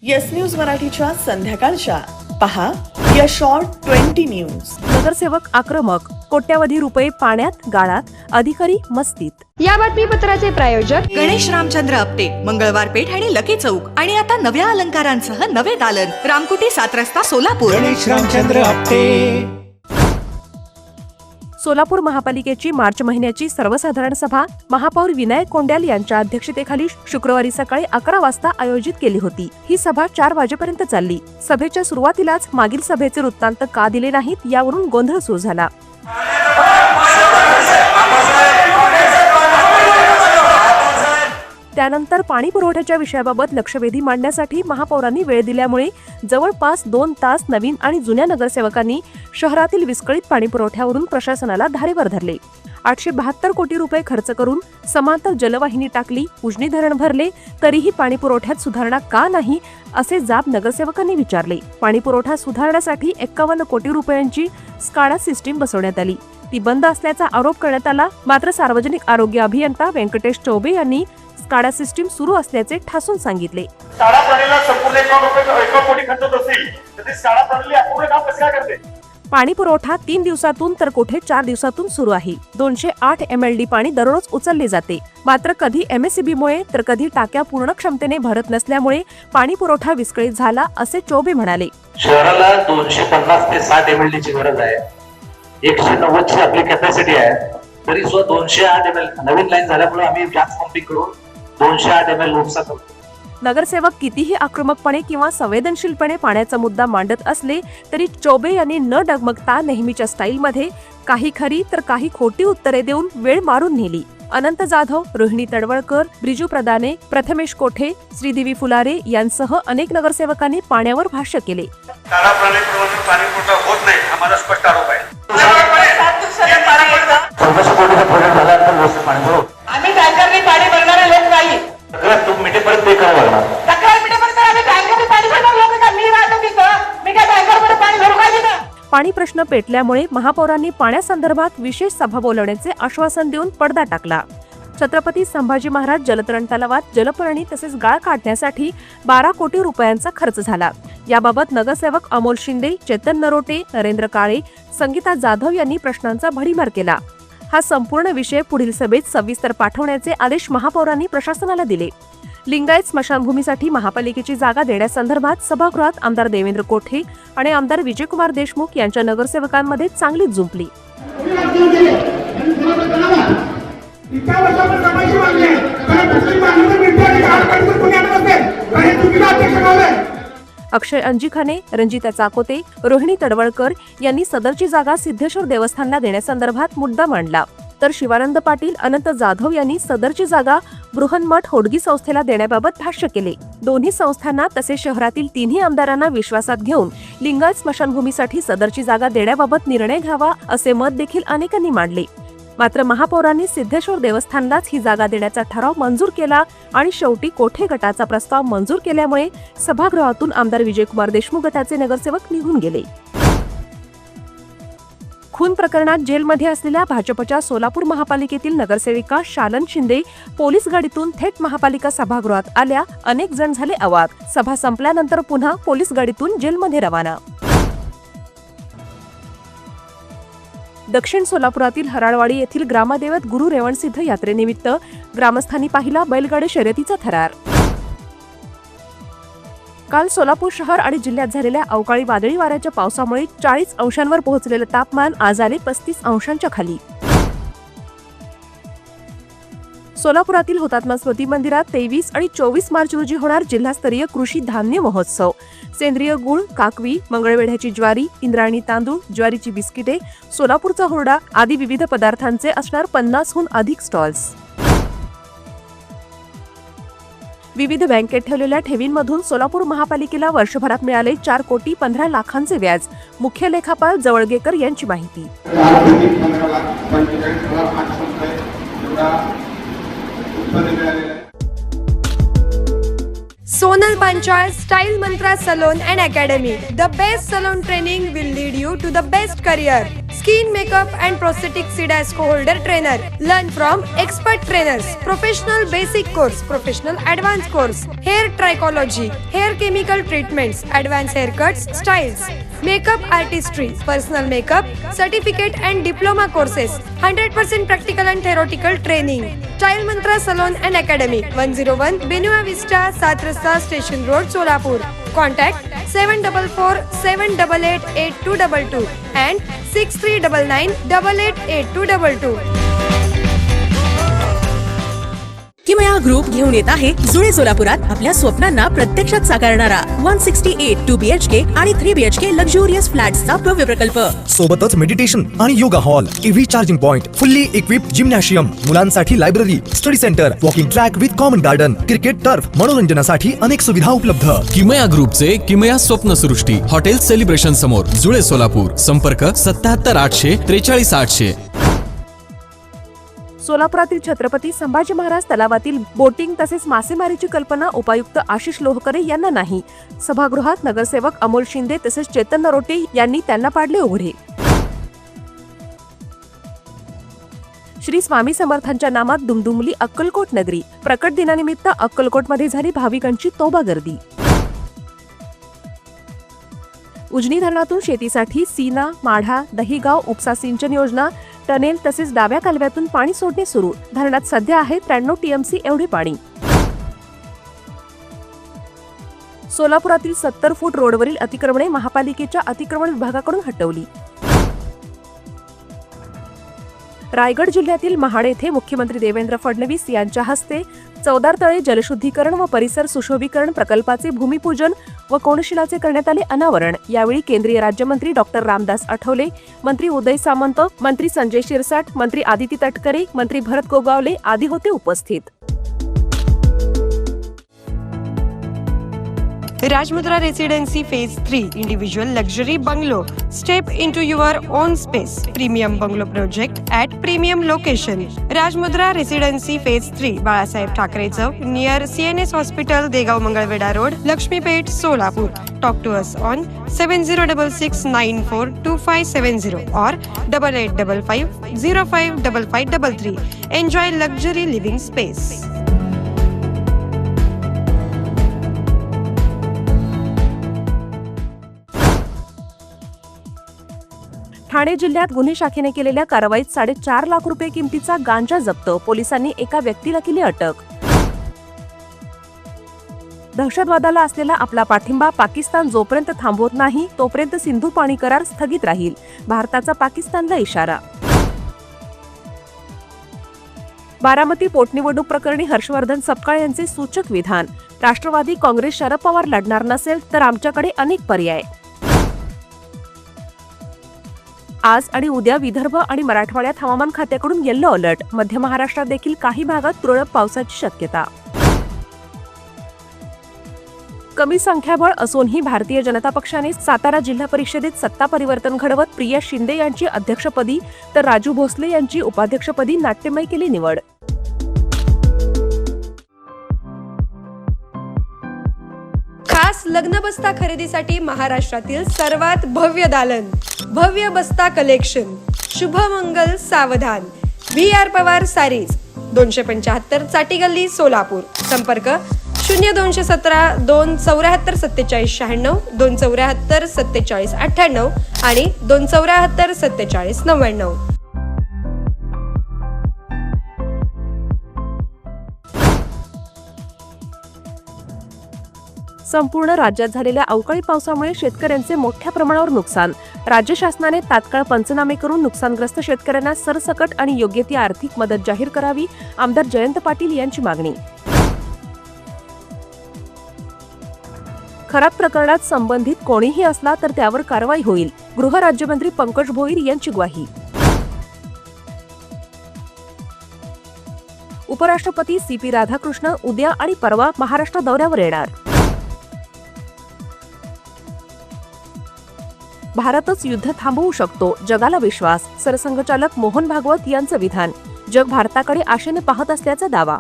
Yes news मराठीच्या संध्याकाळच्या पहा या शॉर्ट 20 न्यूज. नगरसेवक आक्रमक, कोट्यावधी रुपये पाण्यात गाळात, अधिकारी मस्तीत. या बातमीपत्राचे प्रायोजक गणेश रामचंद्र आपटे, मंगळवार पेठ आणि लकी चौक आणि आता नव्या अलंकारांसह नवे दालन, रामकुटी 7 रस्ता सोलापूर. गणेश रामचंद्र आपटे. सोलापूर महापालिकेची मार्च महिन्याची सर्वसाधारण सभा महापौर विनायक कोंड्याल यांच्या अध्यक्षतेखाली शुक्रवारी सकाळी 11 वाजता आयोजित केली होती. ही सभा 4 वाजेपर्यंत चालली. सभेच्या सुरुवातीलाच मागील सभेचे वृत्तांत का दिले नाहीत यावरून गोंधळ सुरू झाला. त्यानंतर पाणी पुरवठ्याच्या विषयाबाबत लक्षवेधी मांडण्यासाठी महापौरांनी वेळ दिल्यामुळे जवळपास 2 तास नवीन आणि जुन्या नगरसेवकांनी शहरातील विस्कळीत पाणी पुरवठ्यावरून प्रशासनाला धारेवर धरले. 872 कोटी रुपये खर्च करून समांतर जलवाहिनी टाकली, उजनी धरण भरले, तरीही पाणी पुरवठ्यात सुधारणा का नाही असे जाब नगरसेवकांनी विचारले. पाणी पुरवठा सुधारण्यासाठी 51 कोटी रुपयांची स्काडा सिस्टीम बसवण्यात आली. ती बंद असल्याचा आरोप करण्यात आला. मात्र सार्वजनिक आरोग्य अभियंता व्यंकटेश चौबे यांनी स्काडा सिस्टीम सुरू असल्याचे ठासून सांगितले. स्काडा प्रणालीला संपूर्ण 1 कोटी खर्च होत असेल तर ती स्काडा प्रणाली अपूर्ण काम कसं काय करते? पाणी पुरवठा 3 दिवसातून तर कुठे 4 दिवसातून सुरू आहे. 208 MLD पाणी दररोज उचलले जाते. मात्र कधी MSEBमुळे तर कधी टाक्या पूर्ण क्षमतेने भरत नसल्यामुळे पाणी पुरवठा विस्कळीत झाला असे चौबे म्हणाले. शहराला 250 ते 60 MLD ची गरज आहे. 190 ची आपली कॅपॅसिटी आहे. तरी सुद्धा 208 ML नवीन लाईन झाल्यामुळे आम्ही जास्त पंपिंग करून 208 ML उपसा करतो. नगरसेवक कितीही आक्रमकपणे किंवा संवेदनशीलपणे पाण्याचा मुद्दा मांडत असले तरी चौबे यांनी न डगमगता नेहमीच्या स्टाईलमध्ये काही खरी तर काही खोटी उत्तरे देऊन वेळ मारून नेली. अनंत जाधव, रोहिणी तडवळकर, ब्रिजू प्रदाने, प्रथमेश कोठे, श्रीदेवी फुलारे यांसह अनेक नगरसेवकांनी पाण्यावर भाष्य केले. स्काडा प्रणालीप्रमाणे पाणी पुरवठा होत नाही हा माझा स्पष्ट आरोप आहे. 1400 कोटीचा प्रोजेक्ट झाल्यानंतर व्यवस्थित पाणी पुरवठा. आम्ही टँकरने पाणी भरणारे लोक नाही. तक्रार तुम्ही मिटेपर्यंत ते करावं लागणार. तक्रार मिटेपर्यंत आम्ही टँकरने पाणी भरणार लोक का? मी राहतो तिथं, मी काय टँकरमध्ये पाणी भरू का तिथं? पाणी प्रश्न पेटल्यामुळे महापौरांनी पाण्यासंदर्भात विशेष सभा बोलवण्याचे आश्वासन देऊन पडदा टाकला. छत्रपती संभाजी महाराज जलतरण तलावात जलपर्णी तसेच गाळ काढण्यासाठी 12 कोटी रुपयांचा खर्च झाला. याबाबत नगरसेवक अमोल शिंदे, चेतन नरोटे, नरेंद्र काळे, संगीता जाधव यांनी प्रश्नांचा भडीमार केला. हा संपूर्ण विषय पुढील सभेत सविस्तर पाठवण्याचे आदेश महापौरांनी प्रशासनाला दिले. लिंगायत स्मशानभूमीसाठी महापालिकेची जागा देण्यासंदर्भात सभागृहात आमदार देवेंद्र कोठे आणि आमदार विजयकुमार देशमुख यांच्या नगरसेवकांमध्ये चांगलीच जुंपली. अक्षय अंजिखाने, रंजिता चाकोते, रोहिणी तडवळकर यांनी सदरची जागा सिद्धेश्वर देवस्थानला देण्यासंदर्भात मुद्दा मांडला. तर शिवानंद पाटील, अनंत जाधव यांनी सदरची जागा बृहन्मठ होडगी संस्थेला देण्याबाबत भाष्य केले. दोन्ही संस्थांना तसेच शहरातील 3ही आमदारांना विश्वासात घेऊन लिंगायत स्मशानभूमीसाठी सदरची जागा देण्याबाबत निर्णय घ्यावा असे मत देखील अनेकांनी मांडले. मात्र महापौरांनी सिद्धेश्वर देवस्थानलाच ही जागा देण्याचा ठराव मंजूर केला आणि शेवटी कोठे गटाचा प्रस्ताव मंजूर केल्यामुळे सभागृहातून आमदार विजयकुमार देशमुख गटाचे नगरसेवक निघून गेले. खून प्रकरणात जेलमध्ये असलेल्या भाजपच्या सोलापूर महापालिकेतील नगरसेविका शालन शिंदे पोलीस गाडीतून थेट महापालिका सभागृहात आल्या. अनेक जण झाले अवाक. सभा संपल्यानंतर पुन्हा पोलीस गाडीतून जेलमध्ये रवाना. दक्षिण सोलापुरातील हराळवाडी येथील ग्रामदैवत गुरु रेवणसिद्ध यात्रेनिमित्त ग्रामस्थांनी पाहिला बैलगाडी शर्यतीचा थरार. काल सोलापूर शहर आणि जिल्ह्यात झालेल्या अवकाळी वादळी वाऱ्याच्या पावसामुळे 40 अंशांवर पोहोचलेलं तापमान आज आले 35 अंशांच्या खाली. सोलापुरातील हुतात्मा स्मृती मंदिरात 23 आणि 24 मार्च रोजी होणार जिल्हास्तरीय कृषी धान्य महोत्सव. सेंद्रिय गुळ, काकवी, मंगळवेढ्याची ज्वारी, इंद्रायणी तांदूळ, ज्वारीची बिस्किटे, सोलापूरचा हुरडा आदी विविध पदार्थांचे असणार 50हून अधिक स्टॉल्स. विविध बँकेत ठेवलेल्या ठेवींमधून सोलापूर महापालिकेला वर्षभरात मिळाले 4 कोटी 15 लाखांचे व्याज. मुख्य लेखापाल जवळगेकर यांची माहिती. Sonal Panchal Style Mantra Salon and Academy. The best salon training will lead you to the best career. Skin makeup and prosthetic CDASCO holder trainer. Learn from expert trainers. Professional basic course, professional advanced course. Hair trichology, hair chemical treatments, advanced haircuts, styles. Makeup artistry, personal makeup, certificate and diploma courses. 100% practical and theoretical training. Style Mantra Salon and Academy. 101 Benua Vista, 7 Rasta Station Road, Solapur. Contact 744-788-8222 and 6399-888222. किमया group घेऊन येत आहे जुळे सोलापुरात आपल्या स्वप्नांना प्रत्यक्षात साकारणारा 168 2BHK आणि 3BHK लक्झुरियस फ्लॅट्सचा भव्य प्रकल्प. सोबतच मेडिटेशन आणि yoga hall, EV charging point, fully equipped gymnasium, मुलांसाठी library, study centre, walking track with common garden, cricket turf, मनोरंजनासाठी अनेक सुविधा उपलब्ध. किमया ग्रुपचे किमया स्वप्नसृष्टी हॉटेल सेलिब्रेशन समोर जुळे सोलापूर. संपर्क 77 800 43 800. सोलापुरातील छत्रपती संभाजी महाराज तलावातील बोटिंग तसेच मासेमारीची कल्पना उपायुक्त आशिष लोहकरे यांना नाही. सभागृहात नगरसेवक अमोल शिंदे तसेच चेतन नरोटे यांनी त्यांना पाडले उघडे. श्री स्वामी समर्थांच्या नामात दुमदुमली अक्कलकोट नगरी. प्रकट दिनानिमित्त अक्कलकोटमध्ये झाली भाविकांची तौबा गर्दी. उजनी धरणातून शेतीसाठी सीना, माढा, दहीगाव उपसा सिंचन योजना, टनेल तसेच डाव्या कालव्यातून पाणी सोडणे सुरू. धरणात सध्या आहे 93 TMC एवढे पाणी. सोलापुरातील 70 फूट रोडवरील अतिक्रमणे महापालिकेच्या अतिक्रमण विभागाकडून हटवली. रायगड जिल्ह्यातील महाड येथे मुख्यमंत्री देवेंद्र फडणवीस यांच्या हस्ते चौदार तळे जलशुद्धीकरण व परिसर सुशोभीकरण प्रकल्पाचे भूमिपूजन व कोनशिलाचे करण्यात आले अनावरण. यावेळी केंद्रीय राज्यमंत्री डॉक्टर रामदास आठवले, मंत्री उदय सामंत, मंत्री संजय शिरसाट, मंत्री आदिती तटकरे, मंत्री भरत गोगावले आदी होते उपस्थित. Rajmudra Residency Phase 3 Individual Luxury Bungalow. Step into your own space. Premium Bungalow Project at Premium Location. Rajmudra Residency Phase 3 Balasaheb Thackeray chowk near CNS Hospital, Degaon Mangalwedha road, Laxmipeth, Solapur. Talk to us on 7066942570 or 8855055533. Enjoy luxury living space. Thane जिल्ह्यात गुन्हे शाखेने केलेल्या कारवाईत 4.5 लाख रुपये किमतीचा गांजा जप्त. पोलिसांनी एका व्यक्तीला केली अटक. दहशतवादाला असलेला आपला पाठिंबा पाकिस्तान जोपर्यंत थांबवत नाही तोपर्यंत सिंधू पाणी करार स्थगित राहील. भारताचा पाकिस्तानला इशारा. बारामती पोटनिवडणूक प्रकरणी हर्षवर्धन सपकाळ यांचे सूचक विधान. राष्ट्रवादी काँग्रेस शरद पवार लढणार नसेल तर आमच्याकडे अनेक पर्याय. आज आणि उद्या विदर्भ आणि मराठवाड्यात हवामान खात्याकडून येलो अलर्ट. मध्य महाराष्ट्रात देखील काही भागात तुरळक पावसाची शक्यता. कमी संख्याबळ असूनही भारतीय जनता पक्षाने सातारा जिल्हा परिषदेत सत्ता परिवर्तन घडवत प्रिया शिंदे यांची अध्यक्षपदी तर राजू भोसले यांची उपाध्यक्षपदी नाट्यमय केली निवड. खास लग्न बस्ता खरेदीसाठी महाराष्ट्रातील सर्वात भव्य दालन, भव्य बस्ता कलेक्शन, शुभमंगल सावधान, VR पवार सारीज, 275 चाटी गल्ली, सोलापूर. संपर्क 0217 274 47 96, 274 47 98 आणि 274 47 99. संपूर्ण राज्यात झालेल्या अवकाळी पावसामुळे शेतकऱ्यांचे मोठ्या प्रमाणावर नुकसान. राज्य शासनाने तात्काळ पंचनामे करून नुकसानग्रस्त शेतकऱ्यांना सरसकट आणि योग्य ती आर्थिक मदत जाहीर करावी. आमदार जयंत पाटील यांची मागणी. खराब प्रकरणात संबंधित कोणीही असला तर त्यावर कारवाई होईल. गृहराज्यमंत्री पंकज भोईर यांची ग्वाही. उपराष्ट्रपती CP राधाकृष्ण उद्या आणि परवा महाराष्ट्र दौऱ्यावर येणार. भारतच युद्ध थांबवू शकतो, जगाला विश्वास. सरसंघचालक मोहन भागवत यांचं विधान. जग भारताकडे आशेने पाहत असल्याचा दावा.